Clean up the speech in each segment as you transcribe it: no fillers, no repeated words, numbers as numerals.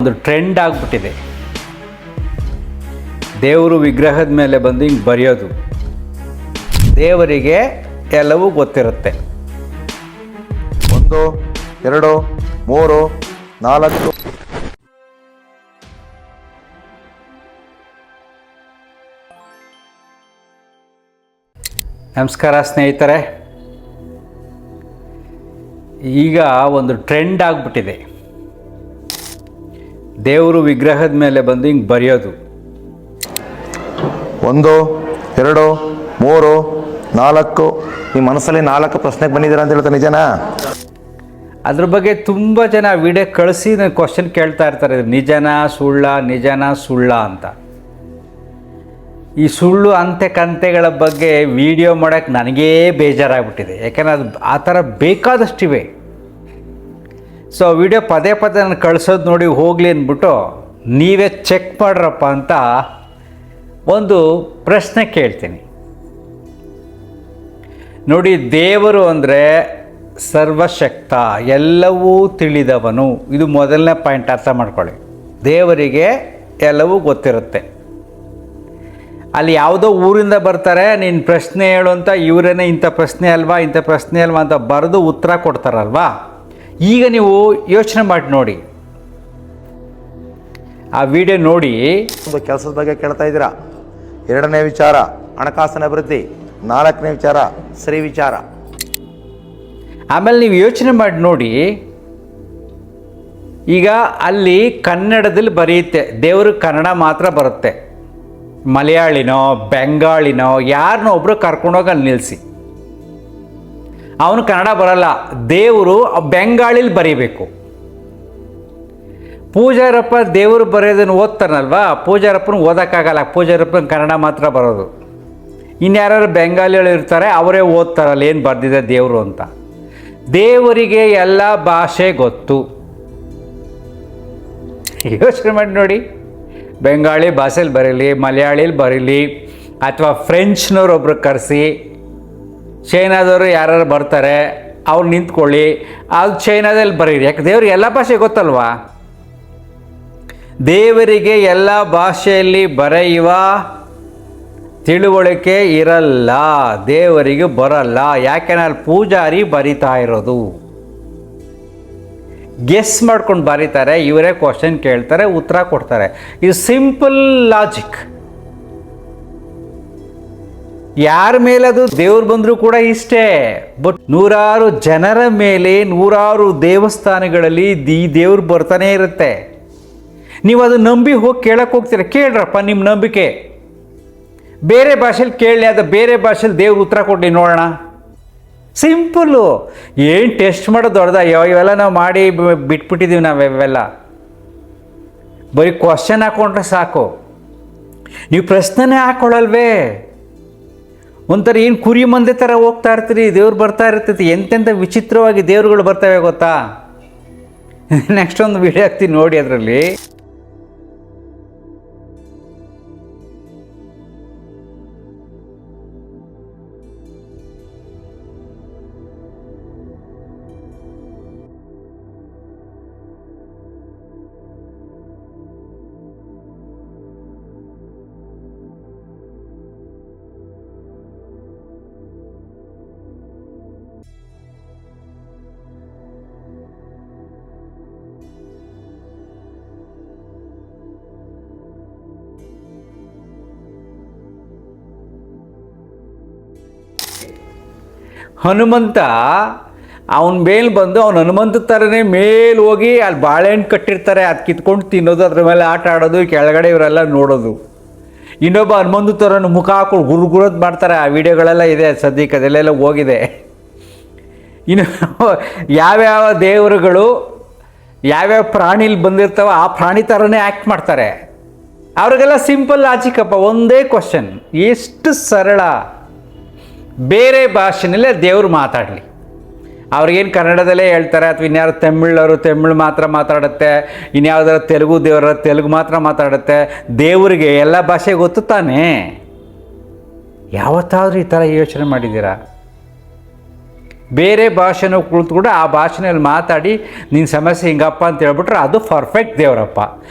ಒಂದು ಟ್ರೆಂಡ್ ಆಗಿಬಿಟ್ಟಿದೆ. ದೇವರು ವಿಗ್ರಹದ ಮೇಲೆ ಬಂದು ಹಿಂಗೆ ಬರೆಯೋದು. ದೇವರಿಗೆ ಎಲ್ಲವೂ ಗೊತ್ತಿರುತ್ತೆ. 1 2 3 4. ನಮಸ್ಕಾರ ಸ್ನೇಹಿತರೆ. ಈಗ ಒಂದು ಟ್ರೆಂಡ್ ಆಗಿಬಿಟ್ಟಿದೆ. ದೇವರು ವಿಗ್ರಹದ ಮೇಲೆ ಬಂದು ಹಿಂಗೆ ಬರೆಯೋದು. 1 2 3 4. ನಿಮ್ಮ ಮನಸ್ಸಲ್ಲಿ 4 ಪ್ರಶ್ನೆಗೆ ಬಂದಿದ್ದೀರಾ ಅಂತ ಹೇಳ್ತಾರೆ, ನಿಜನಾ? ಅದ್ರ ಬಗ್ಗೆ ತುಂಬ ಜನ ವಿಡಿಯೋ ಕಳಿಸಿ ನನಗೆ ಕ್ವಶನ್ ಕೇಳ್ತಾ ಇರ್ತಾರೆ, ನಿಜನಾ ಸುಳ್ಳ ಅಂತ. ಈ ಸುಳ್ಳು ಅಂತೆ ಕಂತೆಗಳ ಬಗ್ಗೆ ವಿಡಿಯೋ ಮಾಡೋಕ್ಕೆ ನನಗೇ ಬೇಜಾರಾಗ್ಬಿಟ್ಟಿದೆ. ಯಾಕೆಂದರೆ ಅದು ಆ ಥರ ಬೇಕಾದಷ್ಟಿವೆ. ಸೊ ವಿಡಿಯೋ ಪದೇ ನಾನು ಕಳಿಸೋದು ನೋಡಿ ಹೋಗಲಿ ಅಂದ್ಬಿಟ್ಟು ನೀವೇ ಚೆಕ್ ಮಾಡ್ರಪ್ಪ ಅಂತ ಒಂದು ಪ್ರಶ್ನೆ ಕೇಳ್ತೀನಿ. ನೋಡಿ, ದೇವರು ಅಂದರೆ ಸರ್ವಶಕ್ತ, ಎಲ್ಲವೂ ತಿಳಿದವನು. ಇದು ಮೊದಲನೇ ಪಾಯಿಂಟ್, ಅರ್ಥ ಮಾಡ್ಕೊಳ್ಳಿ. ದೇವರಿಗೆ ಎಲ್ಲವೂ ಗೊತ್ತಿರುತ್ತೆ. ಅಲ್ಲಿ ಯಾವುದೋ ಊರಿಂದ ಬರ್ತಾರೆ, ನೀನು ಪ್ರಶ್ನೆ ಹೇಳು ಅಂತ, ಇವರೇನೇ ಇಂಥ ಪ್ರಶ್ನೆ ಅಲ್ವಾ ಅಂತ ಬರೆದು ಉತ್ತರ ಕೊಡ್ತಾರಲ್ವಾ. ಈಗ ನೀವು ಯೋಚನೆ ಮಾಡಿ ನೋಡಿ, ಆ ವಿಡಿಯೋ ನೋಡಿ. ಒಂದು ಕೆಲಸದ ಬಗ್ಗೆ ಕೇಳ್ತಾ ಇದ್ದೀರಾ. 2ನೇ ವಿಚಾರ ಹಣಕಾಸಿನ ಅಭಿವೃದ್ಧಿ, 4ನೇ ವಿಚಾರ ಸ್ತ್ರೀ ವಿಚಾರ. ಆಮೇಲೆ ನೀವು ಯೋಚನೆ ಮಾಡಿ ನೋಡಿ, ಈಗ ಅಲ್ಲಿ ಕನ್ನಡದಲ್ಲಿ ಬರೆಯುತ್ತೆ, ದೇವ್ರಿಗೆ ಕನ್ನಡ ಮಾತ್ರ ಬರುತ್ತೆ. ಮಲಯಾಳಿನೋ ಬೆಂಗಾಳಿನೋ ಯಾರನ್ನೋ ಒಬ್ಬರು ಕರ್ಕೊಂಡೋಗಿ ಅಲ್ಲಿ ನಿಲ್ಲಿಸಿ, ಅವನು ಕನ್ನಡ ಬರಲ್ಲ, ದೇವರು ಬೆಂಗಾಳಿಲಿ ಬರೀಬೇಕು. ಪೂಜಾರಪ್ಪ ದೇವರು ಬರೆಯೋದನ್ನು ಓದ್ತಾನಲ್ವಾ, ಪೂಜಾರಪ್ಪನ ಓದೋಕ್ಕಾಗಲ್ಲ, ಪೂಜಾರಪ್ಪನ ಕನ್ನಡ ಮಾತ್ರ ಬರೋದು. ಇನ್ಯಾರು ಬೆಂಗಾಲಿಗಳು ಇರ್ತಾರೆ, ಅವರೇ ಓದ್ತಾರಲ್ಲ ಏನು ಬರೆದಿದೆ ದೇವರು ಅಂತ. ದೇವರಿಗೆ ಎಲ್ಲ ಭಾಷೆ ಗೊತ್ತು. ಯೋಚನೆ ಮಾಡಿ ನೋಡಿ, ಬೆಂಗಾಳಿ ಭಾಷೆಯಲ್ಲಿ ಬರೀಲಿ, ಮಲಯಾಳಿಲಿ ಬರೀಲಿ, ಅಥವಾ ಫ್ರೆಂಚ್ನವ್ರೊಬ್ರು ಕರೆಸಿ, ಚೈನಾದವರು ಯಾರು ಬರ್ತಾರೆ ಅವ್ರು ನಿಂತ್ಕೊಳ್ಳಿ, ಅದು ಚೈನಾದಲ್ಲಿ ಬರೀರಿ. ಯಾಕೆ ದೇವ್ರಿಗೆ ಎಲ್ಲ ಭಾಷೆ ಗೊತ್ತಲ್ವಾ. ದೇವರಿಗೆ ಎಲ್ಲ ಭಾಷೆಯಲ್ಲಿ ಬರೆಯುವ ತಿಳುವಳಿಕೆ ಇರಲ್ಲ, ದೇವರಿಗೆ ಬರಲ್ಲ. ಯಾಕೆಂದ್ರೆ ಅಲ್ಲಿ ಪೂಜಾರಿ ಬರಿತಾ ಇರೋದು, ಗೆಸ್ ಮಾಡ್ಕೊಂಡು ಬರೀತಾರೆ, ಇವರೇ ಕ್ವಶನ್ ಕೇಳ್ತಾರೆ, ಉತ್ತರ ಕೊಡ್ತಾರೆ. ಇದು ಸಿಂಪಲ್ ಲಾಜಿಕ್. ಯಾರ ಮೇಲೆ ಅದು ದೇವ್ರು ಬಂದರೂ ಕೂಡ ಇಷ್ಟೇ. ಬಟ್ ನೂರಾರು ಜನರ ಮೇಲೆ, ನೂರಾರು ದೇವಸ್ಥಾನಗಳಲ್ಲಿ ಈ ದೇವ್ರು ಬರ್ತಾನೆ ಇರುತ್ತೆ. ನೀವು ಅದು ನಂಬಿ ಹೋಗಿ ಕೇಳಕ್ಕೆ ಹೋಗ್ತೀರ, ಕೇಳ್ರಪ್ಪ ನಿಮ್ಮ ನಂಬಿಕೆ. ಬೇರೆ ಭಾಷೆಲಿ ಕೇಳಲಿ, ಅದು ಬೇರೆ ಭಾಷೆಲಿ ದೇವ್ರು ಉತ್ತರ ಕೊಡಿ ನೋಡೋಣ. ಸಿಂಪಲ್ಲು. ಏನು ಟೆಸ್ಟ್ ಮಾಡೋದು ದೊಡ್ಡದ? ಇವೆಲ್ಲ ನಾವು ಮಾಡಿ ಬಿಟ್ಬಿಟ್ಟಿದ್ದೀವಿ ನಾವೆಲ್ಲ. ಬರೀ ಕ್ವಶನ್ ಹಾಕ್ಕೊಂಡ್ರೆ ಸಾಕು, ನೀವು ಪ್ರಶ್ನೆನೇ ಹಾಕ್ಕೊಳ್ಳಲ್ವೇ. ಒಂಥರ ಏನು ಕುರಿ ಮಂದೆ ಥರ ಹೋಗ್ತಾ ಇರ್ತೀರಿ, ದೇವ್ರು ಬರ್ತಾ ಇರ್ತೈತಿ. ಎಂತೆಂಥ ವಿಚಿತ್ರವಾಗಿ ದೇವ್ರುಗಳು ಬರ್ತವೆ ಗೊತ್ತಾ. ನೆಕ್ಸ್ಟ್ ಒಂದು ವಿಡಿಯೋ ಹಾಕ್ತೀನಿ ನೋಡಿ. ಅದರಲ್ಲಿ ಹನುಮಂತ ಅವನ ಮೇಲೆ ಬಂದು, ಅವನು ಹನುಮಂತ ಥರನೇ ಮೇಲೆ ಹೋಗಿ ಅಲ್ಲಿ ಬಾಳೆಹಣ್ಣು ಕಟ್ಟಿರ್ತಾರೆ, ಅದು ಕಿತ್ಕೊಂಡು ತಿನ್ನೋದು, ಅದ್ರ ಮೇಲೆ ಆಟ ಆಡೋದು, ಕೆಳಗಡೆ ಇವರೆಲ್ಲ ನೋಡೋದು. ಇನ್ನೊಬ್ಬ ಹನುಮಂತ ಥರ ಮುಖ ಹಾಕೊಂಡು ಗುರುಗುರೋದು ಮಾಡ್ತಾರೆ. ಆ ವಿಡಿಯೋಗಳೆಲ್ಲ ಇದೆ ಸದ್ಯಕ್ಕೆ, ಅದೆಲ್ಲ ಹೋಗಿದೆ. ಇನ್ನು ಯಾವ್ಯಾವ ದೇವರುಗಳು ಯಾವ್ಯಾವ ಪ್ರಾಣಿಲಿ ಬಂದಿರ್ತಾವ ಆ ಪ್ರಾಣಿ ಥರನೇ ಆ್ಯಕ್ಟ್ ಮಾಡ್ತಾರೆ. ಅವ್ರಿಗೆಲ್ಲ ಸಿಂಪಲ್ ಲಾಜಿಕಪ್ಪ, ಒಂದೇ ಕ್ವಶನ್, ಎಷ್ಟು ಸರಳ. ಬೇರೆ ಭಾಷೆನಲ್ಲೇ ದೇವರು ಮಾತಾಡಲಿ, ಅವ್ರಿಗೇನು ಕನ್ನಡದಲ್ಲೇ ಹೇಳ್ತಾರೆ, ಅಥವಾ ಇನ್ಯಾರು ತಮಿಳು ಮಾತ್ರ ಮಾತಾಡುತ್ತೆ, ಇನ್ಯಾವುದಾರ ತೆಲುಗು ದೇವರ ತೆಲುಗು ಮಾತ್ರ ಮಾತಾಡುತ್ತೆ. ದೇವರಿಗೆ ಎಲ್ಲ ಭಾಷೆ ಗೊತ್ತು ತಾನೇ. ಯಾವತ್ತಾದರೂ ಈ ಥರ ಯೋಚನೆ ಮಾಡಿದ್ದೀರಾ? ಬೇರೆ ಭಾಷೆನೂ ಕುಳಿತು ಕೂಡ ಆ ಭಾಷೆನಲ್ಲಿ ಮಾತಾಡಿ ನಿನ್ನ ಸಮಸ್ಯೆ ಹಿಂಗಪ್ಪ ಅಂತ ಹೇಳ್ಬಿಟ್ರೆ ಅದು ಪರ್ಫೆಕ್ಟ್ ದೇವರಪ್ಪ.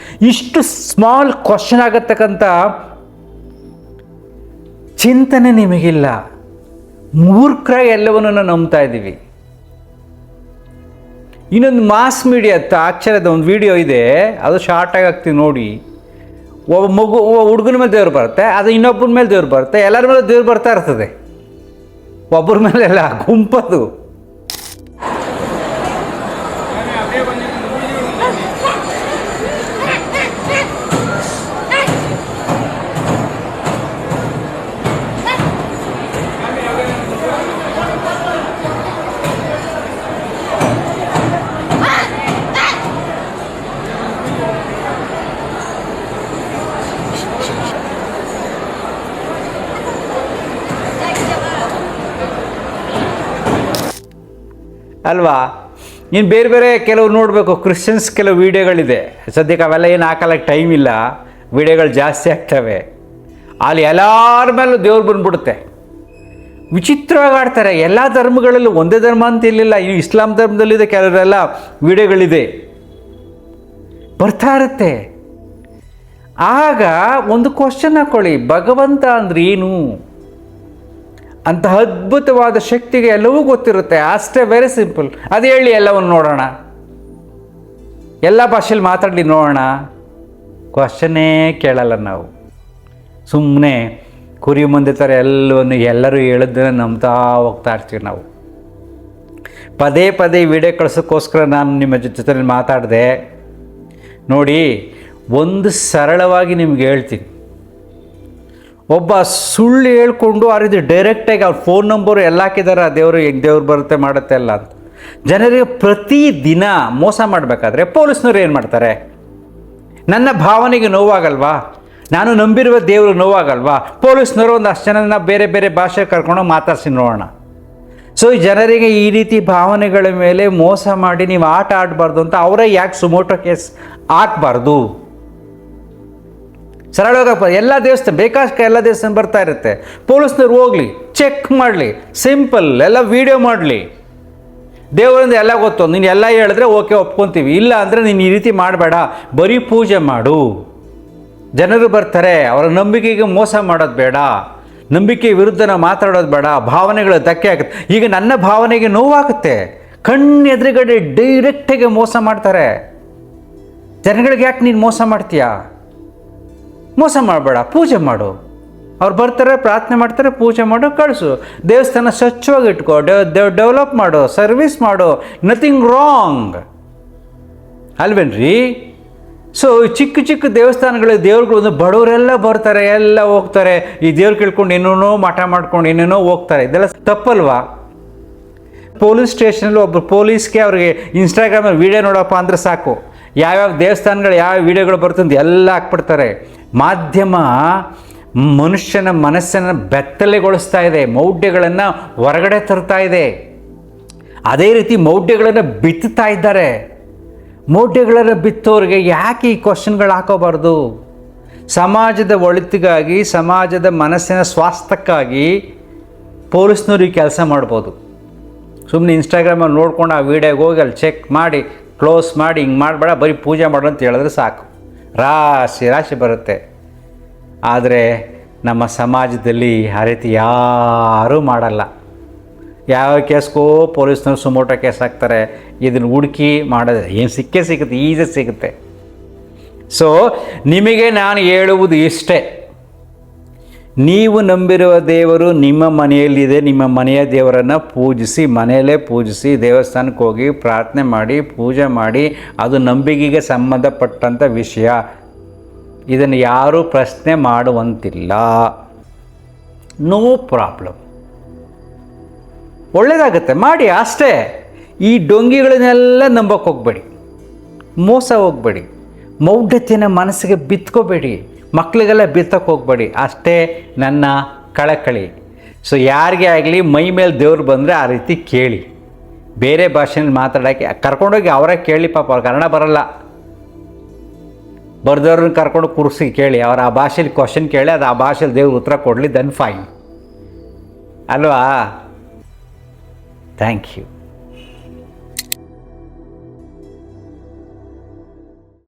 ಇಷ್ಟು ಸ್ಮಾಲ್ ಕ್ವಶನ್ ಆಗತಕ್ಕಂಥ ಚಿಂತನೆ ನಿಮಗಿಲ್ಲ. ಮೂರ್ಖರಾಗಿ ಎಲ್ಲವನ್ನೂ ನಂಬ್ತಾ ಇದ್ದೀವಿ. ಇನ್ನೊಂದು ಮಾಸ್ ಮೀಡಿಯಾ ಅಕ್ಷರದ ಒಂದು ವಿಡಿಯೋ ಇದೆ, ಅದು ಶಾರ್ಟಾಗಿ ಆಗ್ತೀವಿ ನೋಡಿ. ಒಬ್ಬ ಹುಡುಗನ ಮೇಲೆ ದೇವ್ರು ಬರುತ್ತೆ, ಅದು ಇನ್ನೊಬ್ಬರ ಮೇಲೆ ದೇವ್ರು ಬರುತ್ತೆ, ಎಲ್ಲರ ಮೇಲೆ ದೇವ್ರು ಬರ್ತಾ ಇರ್ತದೆ, ಒಬ್ಬರ ಮೇಲೆ ಎಲ್ಲ ಗುಂಪದು. ಅಲ್ವಾ? ಇನ್ನು ಬೇರೆ ಬೇರೆ ಕೆಲವು ನೋಡಬೇಕು, ಕ್ರಿಶ್ಚಿಯನ್ಸ್ ಕೆಲವು ವೀಡಿಯೋಗಳಿದೆ. ಸದ್ಯಕ್ಕೆ ಅವೆಲ್ಲ ಏನು ಹಾಕಲ್ಲಕ್ಕೆ ಟೈಮ್ ಇಲ್ಲ, ವೀಡಿಯೋಗಳು ಜಾಸ್ತಿ ಆಗ್ತವೆ. ಅಲ್ಲಿ ಎಲ್ಲರ ಮೇಲೂ ದೇವ್ರು ಬಂದ್ಬಿಡುತ್ತೆ, ವಿಚಿತ್ರವಾಗಿ ಆಡ್ತಾರೆ. ಎಲ್ಲ ಧರ್ಮಗಳಲ್ಲೂ ಒಂದೇ ಧರ್ಮ ಅಂತ ಇರಲಿಲ್ಲ, ಇನ್ನು ಇಸ್ಲಾಂ ಧರ್ಮದಲ್ಲಿದೆ ಕೆಲವರೆಲ್ಲ ವೀಡಿಯೋಗಳಿದೆ, ಬರ್ತಾ ಇರುತ್ತೆ. ಆಗ ಒಂದು ಕ್ವಶನ್ ಹಾಕ್ಕೊಳ್ಳಿ, ಭಗವಂತ ಅಂದ್ರೆ ಏನು ಅಂತ ಅದ್ಭುತವಾದ ಶಕ್ತಿಗೆ ಎಲ್ಲವೂ ಗೊತ್ತಿರುತ್ತೆ. ಅಷ್ಟೇ, ವೆರಿ ಸಿಂಪಲ್. ಅದು ಹೇಳಿ, ಎಲ್ಲವನ್ನು ನೋಡೋಣ, ಎಲ್ಲ ಭಾಷೆಯಲ್ಲಿ ಮಾತಾಡಲಿ ನೋಡೋಣ. ಕ್ವಶನ್ನೇ ಕೇಳಲ್ಲ ನಾವು, ಸುಮ್ಮನೆ ಕುರಿ ಮುಂದೆ ಥರ ಎಲ್ಲರೂ ಹೇಳಿದ್ದನ್ನು ನಂಬ್ತಾ ಹೋಗ್ತಾ ಇರ್ತೀವಿ ನಾವು. ಪದೇ ಪದೇ ವಿಡಿಯೋ ಕಳ್ಸೋಕ್ಕೋಸ್ಕರ ನಾನು ನಿಮ್ಮ ಜೊತೆ ಮಾತಾಡಿದೆ ನೋಡಿ. ಒಂದು ಸರಳವಾಗಿ ನಿಮ್ಗೆ ಹೇಳ್ತೀನಿ, ಒಬ್ಬ ಸುಳ್ಳು ಹೇಳ್ಕೊಂಡು ಆ ರೀತಿ ಡೈರೆಕ್ಟಾಗಿ ಅವ್ರ ಫೋನ್ ನಂಬರು ಎಲ್ಲ ಹಾಕಿದ್ದಾರೆ, ದೇವರು ಹೆಂಗೆ ದೇವ್ರು ಬರುತ್ತೆ ಮಾಡುತ್ತೆ ಎಲ್ಲ ಅಂತ. ಜನರಿಗೆ ಪ್ರತಿದಿನ ಮೋಸ ಮಾಡಬೇಕಾದ್ರೆ ಪೊಲೀಸ್ನವ್ರು ಏನು ಮಾಡ್ತಾರೆ? ನನ್ನ ಭಾವನೆಗೆ ನೋವಾಗಲ್ವಾ? ನಾನು ನಂಬಿರುವ ದೇವರು ನೋವಾಗಲ್ವಾ? ಪೊಲೀಸ್ನವರು ಒಂದು ಅಷ್ಟು ಜನನ ಬೇರೆ ಬೇರೆ ಭಾಷೆ ಕರ್ಕೊಂಡು ಮಾತಾಡ್ಸಿ ನೋಡೋಣ. ಸೊ ಈ ಜನರಿಗೆ ಈ ರೀತಿ ಭಾವನೆಗಳ ಮೇಲೆ ಮೋಸ ಮಾಡಿ ನೀವು ಆಟ ಆಡಬಾರ್ದು ಅಂತ ಅವರೇ ಯಾಕೆ ಸುಮೋಟೋ ಕೇಸ್ ಹಾಕಬಾರ್ದು? ಸರಳವಾಗಿ ಎಲ್ಲ ದೇವಸ್ಥಾನ ಬೇಕಾದಷ್ಟು ಎಲ್ಲ ದೇವಸ್ಥಾನ ಬರ್ತಾ ಇರುತ್ತೆ, ಪೊಲೀಸ್ನವ್ರು ಹೋಗಲಿ, ಚೆಕ್ ಮಾಡಲಿ, ಸಿಂಪಲ್ ಎಲ್ಲ ವೀಡಿಯೋ ಮಾಡಲಿ. ದೇವರಿಂದ ಎಲ್ಲ ಗೊತ್ತು, ನೀನು ಎಲ್ಲ ಹೇಳಿದ್ರೆ ಓಕೆ ಒಪ್ಕೊತೀವಿ, ಇಲ್ಲ ಅಂದರೆ ನೀನು ಈ ರೀತಿ ಮಾಡಬೇಡ, ಬರೀ ಪೂಜೆ ಮಾಡು. ಜನರು ಬರ್ತಾರೆ, ಅವರ ನಂಬಿಕೆಗೆ ಮೋಸ ಮಾಡೋದು ಬೇಡ, ನಂಬಿಕೆ ವಿರುದ್ಧ ನಾವು ಮಾತಾಡೋದು ಬೇಡ, ಭಾವನೆಗಳು ಧಕ್ಕೆ ಆಗುತ್ತೆ. ಈಗ ನನ್ನ ಭಾವನೆಗೆ ನೋವಾಗುತ್ತೆ, ಕಣ್ಣು ಎದುರುಗಡೆ ಡೈರೆಕ್ಟಾಗಿ ಮೋಸ ಮಾಡ್ತಾರೆ. ಜನಗಳಿಗೆ ಯಾಕೆ ನೀನು ಮೋಸ ಮಾಡ್ತೀಯಾ? ಮೋಸ ಮಾಡಬೇಡ, ಪೂಜೆ ಮಾಡು. ಅವ್ರು ಬರ್ತಾರೆ, ಪ್ರಾರ್ಥನೆ ಮಾಡ್ತಾರೆ, ಪೂಜೆ ಮಾಡು, ಕಳಿಸು. ದೇವಸ್ಥಾನ ಸ್ವಚ್ಛವಾಗಿ ಇಟ್ಕೋ, ಡೆವಲಪ್ ಮಾಡು, ಸರ್ವಿಸ್ ಮಾಡು, ನಥಿಂಗ್ ರಾಂಗ್ ಅಲ್ವೇನ್ರಿ? ಸೊ ಚಿಕ್ಕ ಚಿಕ್ಕ ದೇವಸ್ಥಾನಗಳು, ದೇವ್ರುಗಳು, ಬಡವರೆಲ್ಲ ಬರ್ತಾರೆ, ಎಲ್ಲ ಹೋಗ್ತಾರೆ, ಈ ದೇವ್ರು ಕೇಳ್ಕೊಂಡು ಏನೇನೋ ಮಠ ಮಾಡ್ಕೊಂಡು ಏನೇನೋ ಹೋಗ್ತಾರೆ. ಇದೆಲ್ಲ ತಪ್ಪಲ್ವಾ? ಪೊಲೀಸ್ ಸ್ಟೇಷನಲ್ಲಿ ಒಬ್ಬರು ಪೊಲೀಸ್ಗೆ ಅವ್ರಿಗೆ ಇನ್ಸ್ಟಾಗ್ರಾಮಲ್ಲಿ ವೀಡಿಯೋ ನೋಡಪ್ಪ ಅಂದರೆ ಸಾಕು, ಯಾವ್ಯಾವ ದೇವಸ್ಥಾನಗಳು ಯಾವ ವೀಡಿಯೋಗಳು ಬರ್ತಂತ ಎಲ್ಲ ಹಾಕ್ಬಿಡ್ತಾರೆ. ಮಾಧ್ಯಮ ಮನುಷ್ಯನ ಮನಸ್ಸನ್ನು ಬೆತ್ತಲೆಗೊಳಿಸ್ತಾ ಇದೆ, ಮೌಢ್ಯಗಳನ್ನು ಹೊರಗಡೆ ತರ್ತಾ ಇದೆ. ಅದೇ ರೀತಿ ಮೌಢ್ಯಗಳನ್ನು ಬಿತ್ತುತ್ತಾ ಇದ್ದಾರೆ. ಮೌಢ್ಯಗಳನ್ನು ಬಿತ್ತೋರಿಗೆ ಯಾಕೆ ಈ ಕ್ವಶನ್ಗಳು ಹಾಕೋಬಾರ್ದು? ಸಮಾಜದ ಒಳಿತಿಗಾಗಿ, ಸಮಾಜದ ಮನಸ್ಸಿನ ಸ್ವಾಸ್ಥ್ಯಕ್ಕಾಗಿ ಪೊಲೀಸ್ನವ್ರು ಈ ಕೆಲಸ ಮಾಡ್ಬೋದು. ಸುಮ್ಮನೆ ಇನ್ಸ್ಟಾಗ್ರಾಮಲ್ಲಿ ನೋಡ್ಕೊಂಡು ಆ ವೀಡಿಯೋಗೆ ಹೋಗಿ ಅಲ್ಲಿ ಚೆಕ್ ಮಾಡಿ ಕ್ಲೋಸ್ ಮಾಡಿ ಹಿಂಗೆ ಮಾಡಬೇಡ, ಬರೀ ಪೂಜೆ ಮಾಡು ಅಂತ ಹೇಳಿದ್ರೆ ಸಾಕು, ರಾಶಿ ರಾಶಿ ಬರುತ್ತೆ. ಆದರೆ ನಮ್ಮ ಸಮಾಜದಲ್ಲಿ ಆ ರೀತಿ ಯಾರೂ ಮಾಡಲ್ಲ. ಯಾವ ಕೇಸ್ಗೂ ಪೊಲೀಸ್ನವ್ರು ಸುಮೋಟೋ ಕೇಸ್ ಹಾಕ್ತಾರೆ. ಇದನ್ನು ಹುಡುಕಿ ಮಾಡೋದು ಏನು ಸಿಗುತ್ತೆ, ಈಸಿ ಸಿಗುತ್ತೆ. ಸೊ ನಿಮಗೆ ನಾನು ಹೇಳುವುದು ಇಷ್ಟೇ, ನೀವು ನಂಬಿರುವ ದೇವರು ನಿಮ್ಮ ಮನೆಯಲ್ಲಿದೆ, ನಿಮ್ಮ ಮನೆಯ ದೇವರನ್ನು ಪೂಜಿಸಿ, ಮನೆಯಲ್ಲೇ ಪೂಜಿಸಿ, ದೇವಸ್ಥಾನಕ್ಕೆ ಹೋಗಿ ಪ್ರಾರ್ಥನೆ ಮಾಡಿ, ಪೂಜೆ ಮಾಡಿ, ಅದು ನಂಬಿಕೆಗೆ ಸಂಬಂಧಪಟ್ಟಂಥ ವಿಷಯ. ಇದನ್ನು ಯಾರೂ ಪ್ರಶ್ನೆ ಮಾಡುವಂತಿಲ್ಲ. ನೋ ಪ್ರಾಬ್ಲಮ್, ಒಳ್ಳೆಯದಾಗುತ್ತೆ, ಮಾಡಿ ಅಷ್ಟೇ. ಈ ಡೊಂಗಿಗಳನ್ನೆಲ್ಲ ನಂಬಕ್ಕೆ ಹೋಗಬೇಡಿ, ಮೋಸ ಹೋಗಬೇಡಿ, ಮೌಢ್ಯತೆಯನ್ನು ಮನಸ್ಸಿಗೆ ಬಿತ್ಕೋಬೇಡಿ, ಮಕ್ಕಳಿಗೆಲ್ಲ ಬಿತ್ತಕ್ಕೆ ಹೋಗಬೇಡಿ. ಅಷ್ಟೇ ನನ್ನ ಕಳಕಳಿ. ಸೊ ಯಾರಿಗೇ ಆಗಲಿ ಮೈ ಮೇಲೆ ದೇವ್ರು ಬಂದರೆ ಆ ರೀತಿ ಕೇಳಿ, ಬೇರೆ ಭಾಷೆಯಲ್ಲಿ ಮಾತಾಡೋಕ್ಕೆ ಕರ್ಕೊಂಡೋಗಿ ಅವರೇ ಕೇಳಿ. ಪಾಪ ಅವ್ರು ಕನ್ನಡ ಬರಲ್ಲ, ಬರ್ದವ್ರನ್ನ ಕರ್ಕೊಂಡು ಕೂರಿಸಿ ಕೇಳಿ, ಅವ್ರು ಆ ಭಾಷೆಯಲ್ಲಿ ಕ್ವಶನ್ ಕೇಳಿ, ಅದು ಆ ಭಾಷೆಯಲ್ಲಿ ದೇವ್ರು ಉತ್ತರ ಕೊಡಲಿ, ದೆನ್ ಫೈನ್ ಅಲ್ವಾ? Thank you.